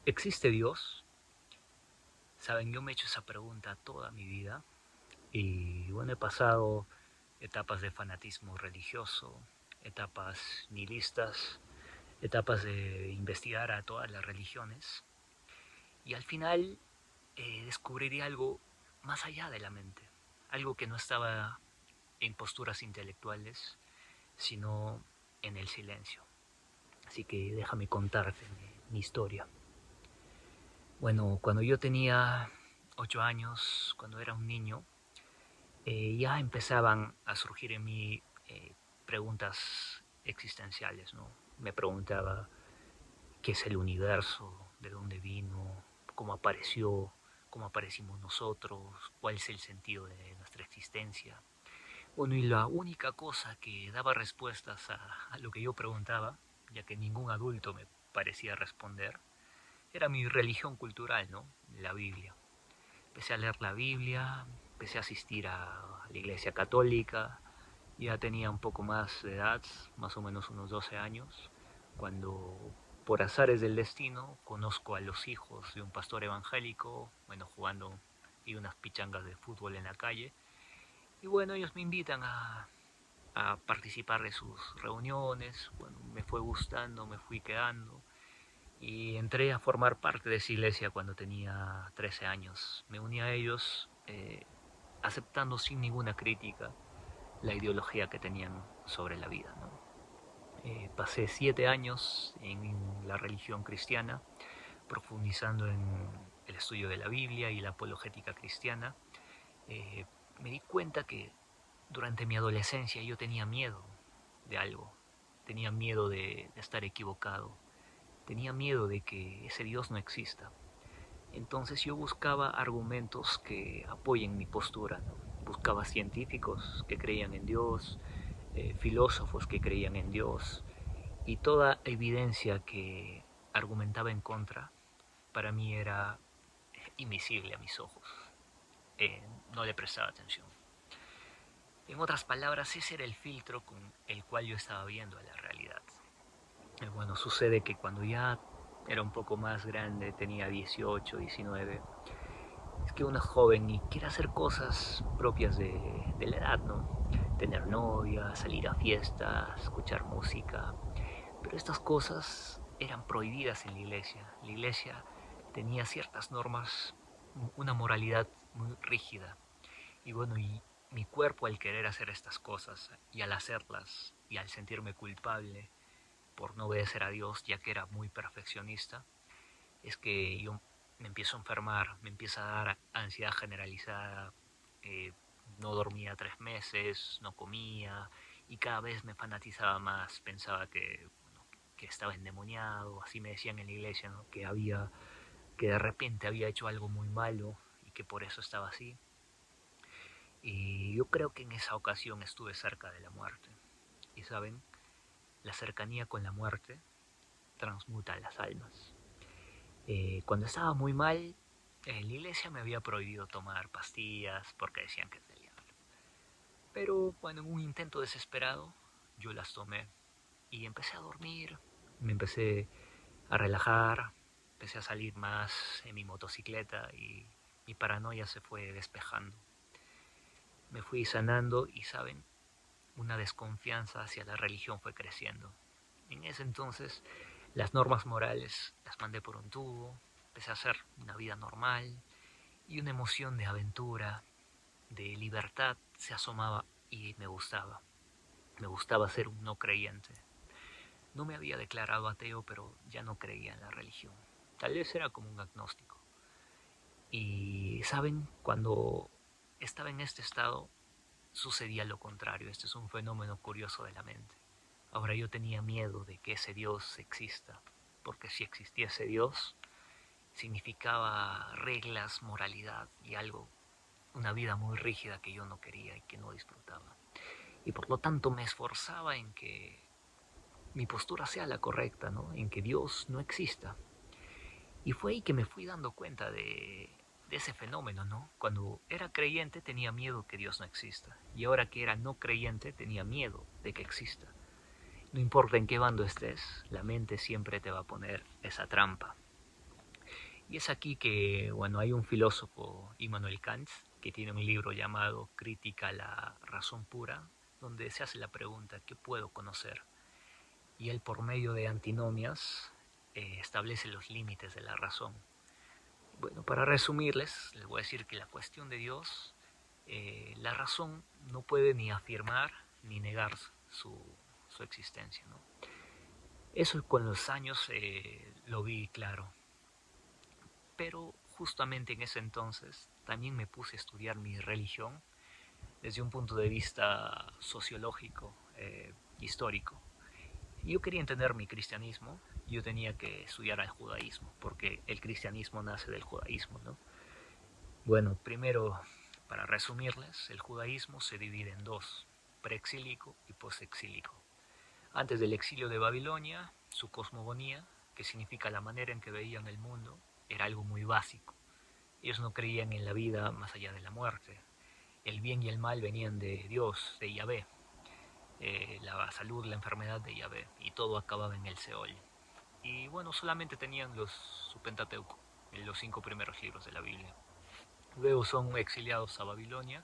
¿Existe Dios? Saben, yo me he hecho esa pregunta toda mi vida y bueno, he pasado etapas de fanatismo religioso, etapas nihilistas, etapas de investigar a todas las religiones y al final descubriré algo más allá de la mente, algo que no estaba en posturas intelectuales, sino en el silencio. Así que déjame contarte mi historia. Bueno, cuando yo tenía 8 años, cuando era un niño, ya empezaban a surgir en mí preguntas existenciales, ¿no? Me preguntaba qué es el universo, de dónde vino, cómo apareció, cómo aparecimos nosotros, cuál es el sentido de nuestra existencia. Bueno, y la única cosa que daba respuestas a lo que yo preguntaba, ya que ningún adulto me parecía responder, era mi religión cultural, ¿no? La Biblia. Empecé a leer la Biblia, empecé a asistir a la iglesia católica, ya tenía un poco más de edad, más o menos unos 12 años, cuando por azares del destino conozco a los hijos de un pastor evangélico, bueno, jugando y unas pichangas de fútbol en la calle, y bueno, ellos me invitan a participar de sus reuniones, bueno, me fue gustando, me fui quedando, y entré a formar parte de esa iglesia cuando tenía 13 años. Me uní a ellos aceptando sin ninguna crítica la ideología que tenían sobre la vida, ¿no? Pasé 7 años en la religión cristiana, profundizando en el estudio de la Biblia y la apologética cristiana. Eh, Me di cuenta que durante mi adolescencia yo tenía miedo de algo, tenía miedo de estar equivocado, tenía miedo de que ese Dios no exista. Entonces yo buscaba argumentos que apoyen mi postura, ¿no? Buscaba científicos que creían en Dios, filósofos que creían en Dios, y toda evidencia que argumentaba en contra para mí era invisible a mis ojos. No le prestaba atención. En otras palabras, ese era el filtro con el cual yo estaba viendo la realidad. Bueno, sucede que cuando ya era un poco más grande, tenía 18, 19, es que uno es joven y quiere hacer cosas propias de la edad, ¿no? Tener novia, salir a fiestas, escuchar música. Pero estas cosas eran prohibidas en la iglesia. La iglesia tenía ciertas normas, una moralidad muy rígida. Y bueno, y mi cuerpo al querer hacer estas cosas y al hacerlas y al sentirme culpable por no obedecer a Dios, ya que era muy perfeccionista, es que yo me empiezo a enfermar, me empieza a dar ansiedad generalizada, eh, no dormía 3 meses, no comía y cada vez me fanatizaba más, pensaba bueno, que estaba endemoniado, así me decían en la iglesia, ¿no? Que de repente había hecho algo muy malo y que por eso estaba así. Y yo creo que en esa ocasión estuve cerca de la muerte. Y saben, la cercanía con la muerte transmuta las almas. Cuando estaba muy mal, la iglesia me había prohibido tomar pastillas porque decían que tenía. Pero bueno, en un intento desesperado, yo las tomé y empecé a dormir, me empecé a relajar, empecé a salir más en mi motocicleta y mi paranoia se fue despejando. Me fui sanando y, ¿saben? Una desconfianza hacia la religión fue creciendo. En ese entonces, las normas morales las mandé por un tubo, empecé a hacer una vida normal y una emoción de aventura, de libertad se asomaba y me gustaba. Me gustaba ser un no creyente. No me había declarado ateo, pero ya no creía en la religión. Tal vez era como un agnóstico. Y, ¿saben? Cuando estaba en este estado, sucedía lo contrario. Este es un fenómeno curioso de la mente. Ahora yo tenía miedo de que ese Dios exista, porque si existiese Dios, significaba reglas, moralidad y algo, una vida muy rígida que yo no quería y que no disfrutaba. Y por lo tanto me esforzaba en que mi postura sea la correcta, ¿no? En que Dios no exista. Y fue ahí que me fui dando cuenta de ese fenómeno, ¿no? Cuando era creyente tenía miedo que Dios no exista. Y ahora que era no creyente tenía miedo de que exista. No importa en qué bando estés, la mente siempre te va a poner esa trampa. Y es aquí que, bueno, hay un filósofo, Immanuel Kant, que tiene un libro llamado Crítica a la razón pura, donde se hace la pregunta, ¿qué puedo conocer? Y él, por medio de antinomias, establece los límites de la razón. Bueno, para resumirles, les voy a decir que la cuestión de Dios, la razón no puede ni afirmar ni negar su existencia, ¿no? Eso con los años lo vi claro. Pero justamente en ese entonces también me puse a estudiar mi religión desde un punto de vista sociológico, histórico. Yo quería entender mi cristianismo, yo tenía que estudiar al judaísmo, porque el cristianismo nace del judaísmo, ¿no? Bueno, primero, para resumirles, el judaísmo se divide en dos, preexílico y postexílico. Antes del exilio de Babilonia, su cosmogonía, que significa la manera en que veían el mundo, era algo muy básico. Ellos no creían en la vida más allá de la muerte. El bien y el mal venían de Dios, de Yahvé. La salud, la enfermedad de Yahvé. Y todo acababa en el Seol. Y bueno, solamente tenían su Pentateuco, los 5 primeros libros de la Biblia. Luego son exiliados a Babilonia.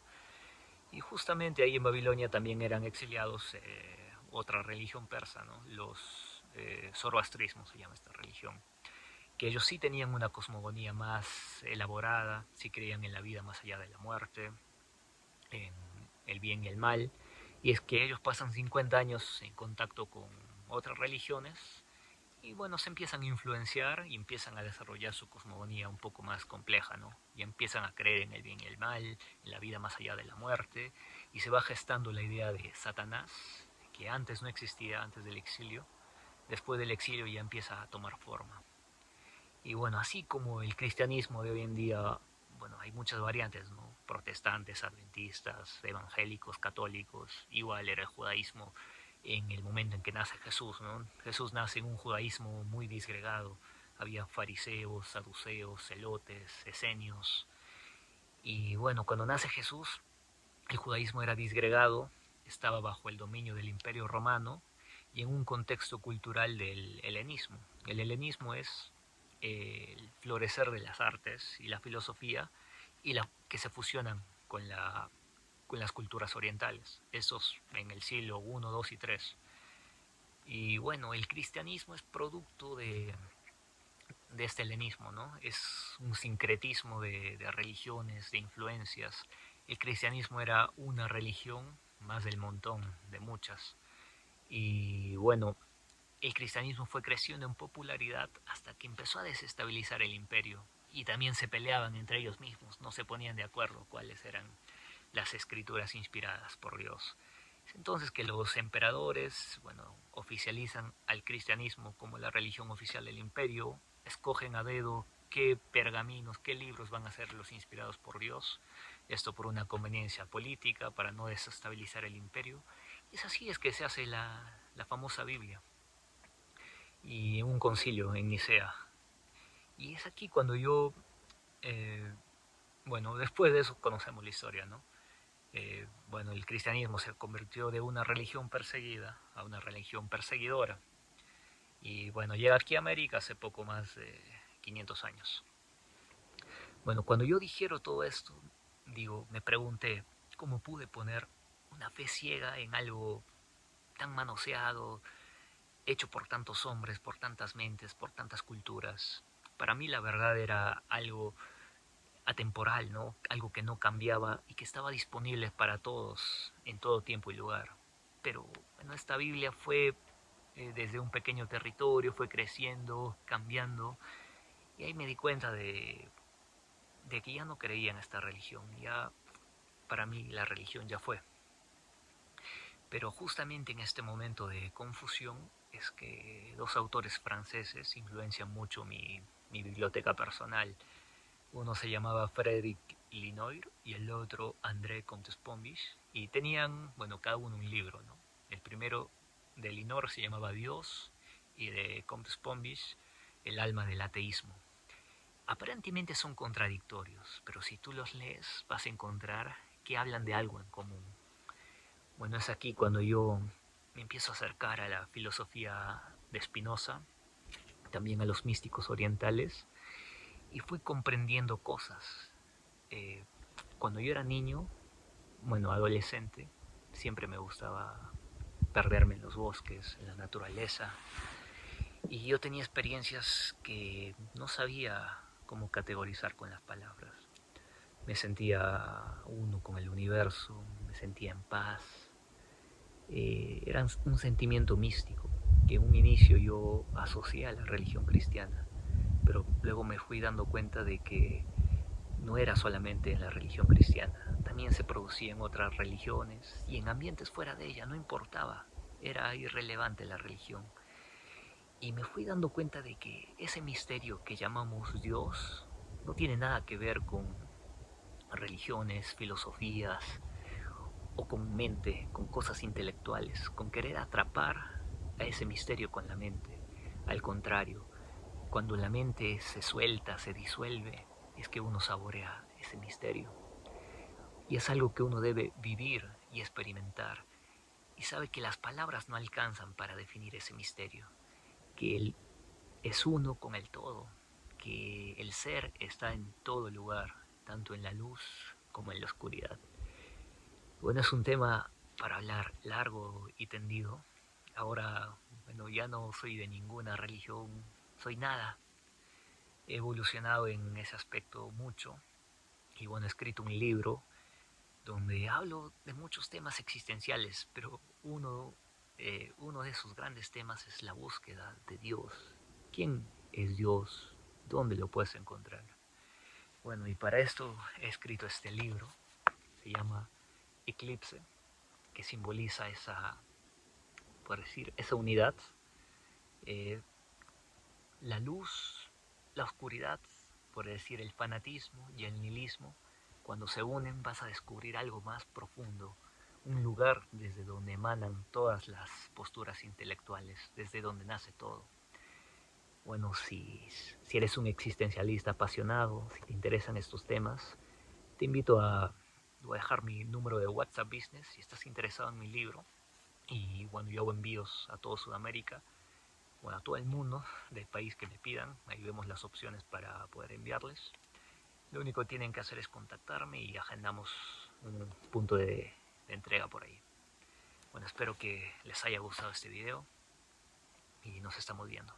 Y justamente ahí en Babilonia también eran exiliados otra religión persa, ¿no? Los zoroastrismo se llama esta religión, que ellos sí tenían una cosmogonía más elaborada, sí creían en la vida más allá de la muerte, en el bien y el mal, y es que ellos pasan 50 años en contacto con otras religiones y bueno, se empiezan a influenciar y empiezan a desarrollar su cosmogonía un poco más compleja, ¿no? Y empiezan a creer en el bien y el mal, en la vida más allá de la muerte, y se va gestando la idea de Satanás, que antes no existía, antes del exilio. Después del exilio ya empieza a tomar forma. Y bueno, así como el cristianismo de hoy en día, bueno, hay muchas variantes, ¿no? Protestantes, adventistas, evangélicos, católicos, igual era el judaísmo en el momento en que nace Jesús, ¿no? Jesús nace en un judaísmo muy disgregado, había fariseos, saduceos, celotes, esenios, y bueno, cuando nace Jesús, el judaísmo era disgregado, estaba bajo el dominio del Imperio Romano y en un contexto cultural del helenismo. El helenismo es el florecer de las artes y la filosofía y que se fusionan con las culturas orientales, esos en el siglo I, II y III. Y bueno, el cristianismo es producto de este helenismo, ¿no? Es un sincretismo de religiones, de influencias. El cristianismo era una religión más del montón, de muchas. Y bueno, el cristianismo fue creciendo en popularidad hasta que empezó a desestabilizar el imperio. Y también se peleaban entre ellos mismos, no se ponían de acuerdo cuáles eran las escrituras inspiradas por Dios. Es entonces que los emperadores, bueno, oficializan al cristianismo como la religión oficial del imperio, escogen a dedo qué pergaminos, qué libros van a ser los inspirados por Dios, esto por una conveniencia política, para no desestabilizar el imperio. Y es así es que se hace la famosa Biblia y un concilio en Nicea. Y es aquí cuando yo, eh, bueno, después de eso conocemos la historia, ¿no? Bueno, el cristianismo se convirtió de una religión perseguida a una religión perseguidora. Y bueno, llega aquí a América hace poco más de 500 años. Bueno, cuando yo digiero todo esto, digo, me pregunté, ¿cómo pude poner una fe ciega en algo tan manoseado, hecho por tantos hombres, por tantas mentes, por tantas culturas? Para mí la verdad era algo atemporal, ¿no? Algo que no cambiaba y que estaba disponible para todos en todo tiempo y lugar. Pero bueno, esta Biblia fue desde un pequeño territorio, fue creciendo, cambiando, y ahí me di cuenta de que ya no creía en esta religión, ya para mí la religión ya fue. Pero justamente en este momento de confusión es que dos autores franceses influencian mucho mi biblioteca personal. Uno se llamaba Frédéric Lenoir y el otro André Comte-Sponvich. Y tenían, bueno, cada uno un libro, ¿no? El primero de Lenoir se llamaba Dios y de Comte-Sponvich El alma del ateísmo. Aparentemente son contradictorios, pero si tú los lees vas a encontrar que hablan de algo en común. Bueno, es aquí cuando yo me empiezo a acercar a la filosofía de Spinoza, también a los místicos orientales, y fui comprendiendo cosas. Eh, Cuando yo era niño, bueno, adolescente, siempre me gustaba perderme en los bosques, en la naturaleza, y yo tenía experiencias que no sabía cómo categorizar con las palabras. Me sentía uno con el universo, me sentía en paz. Era un sentimiento místico que en un inicio yo asocié a la religión cristiana, pero luego me fui dando cuenta de que no era solamente en la religión cristiana, también se producía en otras religiones y en ambientes fuera de ella, no importaba, era irrelevante la religión. Y me fui dando cuenta de que ese misterio que llamamos Dios no tiene nada que ver con religiones, filosofías o con mente, con cosas intelectuales, con querer atrapar a ese misterio con la mente. Al contrario, cuando la mente se suelta, se disuelve, es que uno saborea ese misterio. Y es algo que uno debe vivir y experimentar. Y sabe que las palabras no alcanzan para definir ese misterio. Que él es uno con el todo. Que el ser está en todo lugar, tanto en la luz como en la oscuridad. Bueno, es un tema para hablar largo y tendido. Ahora, bueno, ya no soy de ninguna religión, soy nada. He evolucionado en ese aspecto mucho. Y bueno, he escrito un libro donde hablo de muchos temas existenciales, pero uno de esos grandes temas es la búsqueda de Dios. ¿Quién es Dios? ¿Dónde lo puedes encontrar? Bueno, y para esto he escrito este libro, se llama Eclipse, que simboliza esa, por decir, esa unidad, eh, la luz, la oscuridad, por decir, el fanatismo y el nihilismo. Cuando se unen vas a descubrir algo más profundo, un lugar desde donde emanan todas las posturas intelectuales, desde donde nace todo. Bueno, si eres un existencialista apasionado, si te interesan estos temas, te invito voy a dejar mi número de WhatsApp Business si estás interesado en mi libro. Y bueno, yo hago envíos a toda Sudamérica, bueno, a todo el mundo del país que me pidan. Ahí vemos las opciones para poder enviarles. Lo único que tienen que hacer es contactarme y agendamos un punto de entrega por ahí. Bueno, espero que les haya gustado este video y nos estamos viendo.